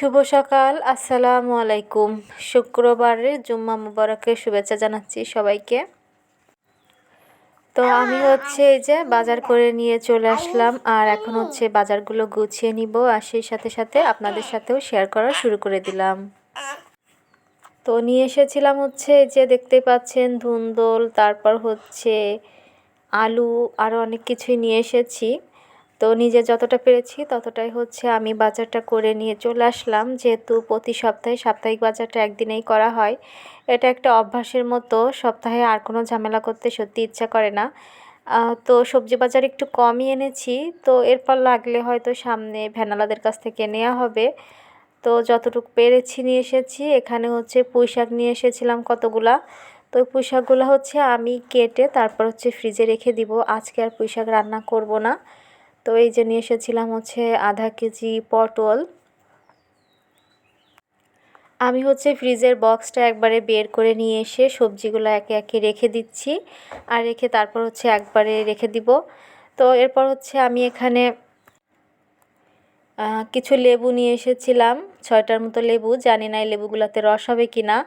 শুভ সকাল, আসসালামু আলাইকুম। শুক্রবারের জুম্মা মুবারকের শুভেচ্ছা জানাচ্ছি সবাইকে। তো আমি এই যে বাজার করে নিয়ে চলে আসলাম, আর এখন বাজারগুলো গুছিয়ে নিব, আর সেই সাথে সাথে আপনাদের সাথেও শেয়ার করা শুরু করে দিলাম। তো নিয়ে এসেছিলাম এই যে দেখতেই পাচ্ছেন ধুন্দল, তারপর আলু, আরও অনেক কিছুই নিয়ে এসেছি। তো নিজে যতটা পেরেছি ততটাই আমি বাজারটা করে নিয়ে চলে আসলাম, যেহেতু প্রতি সপ্তাহে সাপ্তাহিক বাজারটা একদিনেই করা হয়। এটা একটা অভ্যাসের মতো, সপ্তাহে আর কোনো ঝামেলা করতে সত্যি ইচ্ছা করে না। তো সবজি বাজার একটু কমই এনেছি, তো এরপর লাগলে হয়তো সামনে ভ্যানালাদের কাছ থেকে নেওয়া হবে। তো যতটুকু পেরেছি নিয়ে এসেছি। এখানে পুঁই শাক নিয়ে এসেছিলাম কতগুলা। তো পুঁই শাকগুলো আমি কেটে তারপর ফ্রিজে রেখে দিব। আজকে আর পুঁই শাক রান্না করব না। তো এই যে নিয়ে এসেছিলাম আধা কেজি পটল। আমি ফ্রিজের বক্সটা একবারে বের করে নিয়ে এসে সবজিগুলো একে একে রেখে দিচ্ছি, আর রেখে তারপর একবারে রেখে দিব। তো এরপর আমি এখানে কিছু লেবু নিয়ে এসেছিলাম, 6টার মতো লেবু। জানি না এই লেবুগুলোতে রস হবে কি না।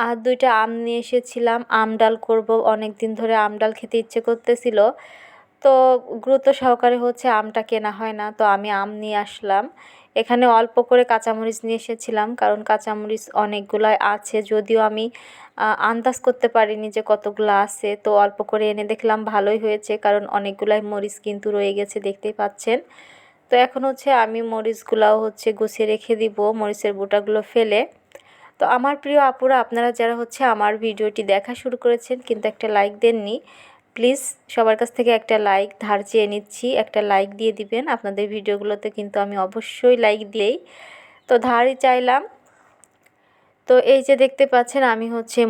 আর 2টা আম নিয়ে এসেছিলাম, আম ডাল করব। অনেক দিন ধরে আম ডাল খেতে ইচ্ছে করতেছিল, তো গুরুত্ব সহকারে আমটা কেনা হয় না, তো আমি আম নিয়ে আসলাম। এখানে অল্প করে কাঁচামরিচ নিয়ে এসেছিলাম, কারণ কাঁচামরিচ অনেকগুলাই আছে, যদিও আমি আন্দাজ করতে পারিনি যে কতগুলো আছে। তো অল্প করে এনে দেখলাম ভালোই হয়েছে, কারণ অনেকগুলাই মরিচ কিন্তু রয়ে গেছে, দেখতেই পাচ্ছেন। তো এখন আমি মরিচগুলাও গুছিয়ে রেখে দিব, মরিচের বোটাগুলো ফেলে। তো আমার প্রিয় আপুরা, আপনারা যারা আমার ভিডিওটি দেখা শুরু করেছেন কিন্তু একটা লাইক দেননি, প্লিজ সবার কাছ থেকে একটা লাইক ধার চেয়ে নিচ্ছি, একটা লাইক দিয়ে দিবেন। আপনাদের ভিডিওগুলোতে কিন্তু আমি অবশ্যই লাইক দিই, তো ধারই চাইলাম। তো এই যে দেখতে পাচ্ছেন আমি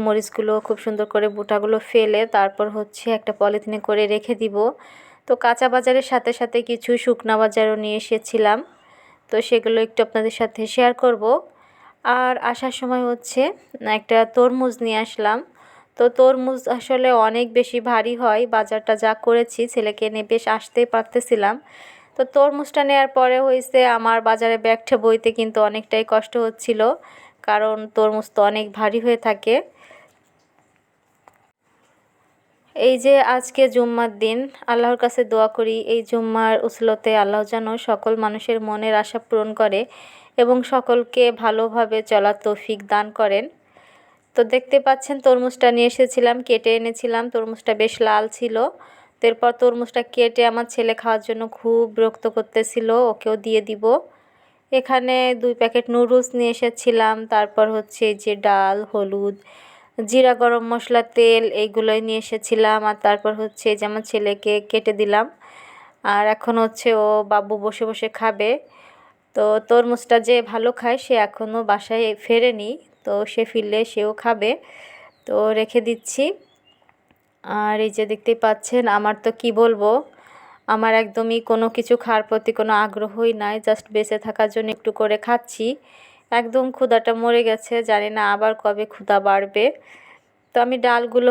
মরিচগুলো খুব সুন্দর করে বোটাগুলো ফেলে তারপর একটা পলিথিনে করে রেখে দিব। তো কাঁচা বাজারের সাথে সাথে কিছু শুকনা বাজারও নিয়ে এসেছিলাম, তো সেগুলো একটু আপনাদের সাথে শেয়ার করব। আর আসার সময় একটা তরমুজ নিয়ে আসলাম। তো তরমুজ আসলে অনেক বেশি ভারী হয়, বাজারটা যা করেছি ছেলেকে নিয়ে বেশ আসতেই পারতেছিলাম। তো তরমুজটা নেওয়ার পরে আমার বাজারে ব্যাগটা বইতে কিন্তু অনেকটাই কষ্ট হচ্ছিল, কারণ তরমুজ তো অনেক ভারী হয়ে থাকে। এই যে আজকে জুম্মার দিন, আল্লাহর কাছে দোয়া করি এই জুম্মার উসলতে আল্লাহ যেন সকল মানুষের মনের আশা পূরণ করে এবং সকলকে ভালোভাবে চলার তৌফিক দান করেন। তো দেখতে পাচ্ছেন তরমুজটা নিয়ে এসেছিলাম, কেটে এনেছিলাম। তরমুজটা বেশ লাল ছিল। এরপর তরমুজটা কেটে আমার ছেলে খাওয়ার জন্য খুব বিরক্ত করতেছিল, ওকেও দিয়ে দিব। এখানে 2 প্যাকেট নুডলস নিয়ে এসেছিলাম, তারপর এই যে ডাল, হলুদ, জিরা, গরম মশলা, তেল, এইগুলোই নিয়ে এসেছিলাম। আর তারপর এই যে আমার ছেলেকে কেটে দিলাম, আর এখন ও বাবু বসে বসে খাবে। তো তরমুজটা যে ভালো খায় সে এখনও বাসায় ফেরেনি, তো সে ফিরলে সেও খাবে, তো রেখে দিচ্ছি। আর এই যে দেখতেই পাচ্ছেন আমার তো কি বলবো, আমার একদমই কোনো কিছু খাওয়ার প্রতি কোনো আগ্রহই নাই, জাস্ট বেঁচে থাকার জন্য একটু করে খাচ্ছি। একদম ক্ষুধাটা মরে গেছে, জানি না আবার কবে ক্ষুধা বাড়বে। তো আমি ডালগুলো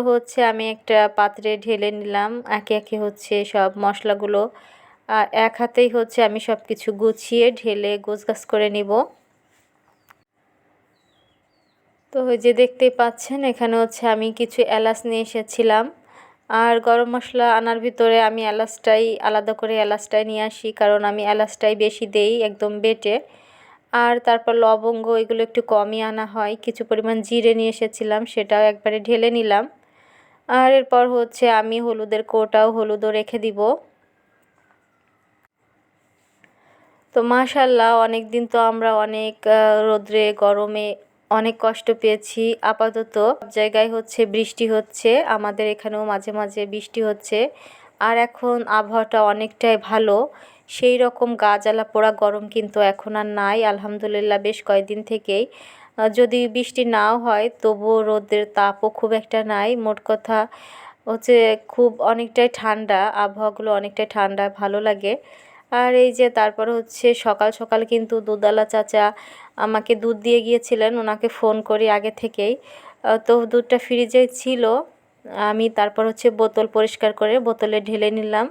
আমি একটা পাত্রে ঢেলে নিলাম, একে একে সব মশলাগুলো, আর এক হাতেই আমি সব কিছু গুছিয়ে ঢেলে গোছগাছ করে নিব। তো ওই যে দেখতেই পাচ্ছেন এখানে আমি কিছু এলাচ নিয়ে এসেছিলাম, আর গরম মশলা আনার ভিতরে আমি এলাচটাই আলাদা করে এলাচটাই নিয়ে আসি, কারণ আমি এলাচটাই বেশি দেই একদম বেটে। আর তারপর লবঙ্গ, এগুলো একটু কমই আনা হয়। কিছু পরিমাণ জিরে নিয়ে এসেছিলাম, সেটাও একবারে ঢেলে নিলাম। আর এরপর আমি হলুদের কৌটাও হলুদও রেখে দিব। তো মাশাআল্লাহ, অনেক দিন তো আমরা অনেক রোদ্রে গরমে অনেক কষ্ট পেয়েছি। আপাতত সব জায়গায় বৃষ্টি হচ্ছে, আমাদের এখানেও মাঝে মাঝে বৃষ্টি হচ্ছে। আর এখন আবহাওয়াটা অনেকটাই ভালো, সেই রকম গা জ্বালা পোড়া গরম কিন্তু এখন আর নাই আলহামদুলিল্লাহ, বেশ কয়েকদিন থেকেই। যদি বৃষ্টি নাও হয় তবুও রোদের তাপও খুব একটা নাই। মোট কথা খুব অনেকটাই ঠান্ডা, আবহাওয়াগুলো অনেকটাই ঠান্ডা, ভালো লাগে। আর এই যে তারপর সকাল সকাল কিন্তু দুধওয়ালা চাচা আমাকে দুধ দিয়ে গিয়েছিলেন, ওনাকে ফোন করি আগে থেকেই। তো দুধটা ফ্রিজে ছিল, আমি তারপর বোতল পরিষ্কার করে বোতলে ঢেলে নিলাম।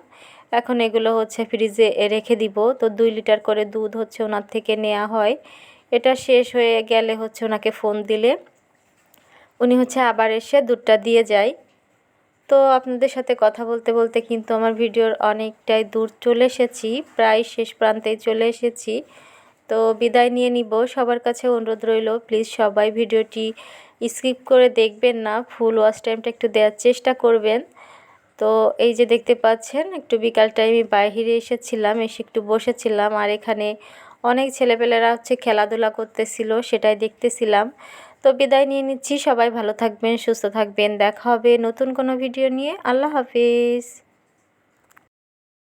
এখন এগুলো ফ্রিজে রেখে দিব। তো 2 লিটার করে দুধ ওনার থেকে নেওয়া হয়, এটা শেষ হয়ে গেলে হচ্ছে ওনাকে ফোন দিলে উনি হচ্ছে আবার এসে দুধটা দিয়ে যায়। তো আপনাদের সাথে কথা বলতে বলতে কিন্তু আমার ভিডিওর অনেকটাই দূর চলে এসেছি, প্রায় শেষ প্রান্তে চলে এসেছি। তো বিদায় নিয়ে নিব। সবার কাছে অনুরোধ রইল, প্লিজ সবাই ভিডিওটি স্কিপ করে দেখবেন না, ফুল ওয়াচ টাইমটা একটু দেওয়ার চেষ্টা করবেন। তো এই যে দেখতে পাচ্ছেন, একটু বিকাল টাইমে বাইরে এসেছিলাম, এসে একটু বসেছিলাম, আর এখানে অনেক ছেলেপেলেরা হচ্ছে খেলাধুলা করতেছিল, সেটাই দেখতেছিলাম। তো বিদায় নিয়ে নিচ্ছি। সবাই ভালো থাকবেন, সুস্থ থাকবেন। দেখা হবে নতুন কোনো ভিডিও নিয়ে। আল্লাহ হাফিজ।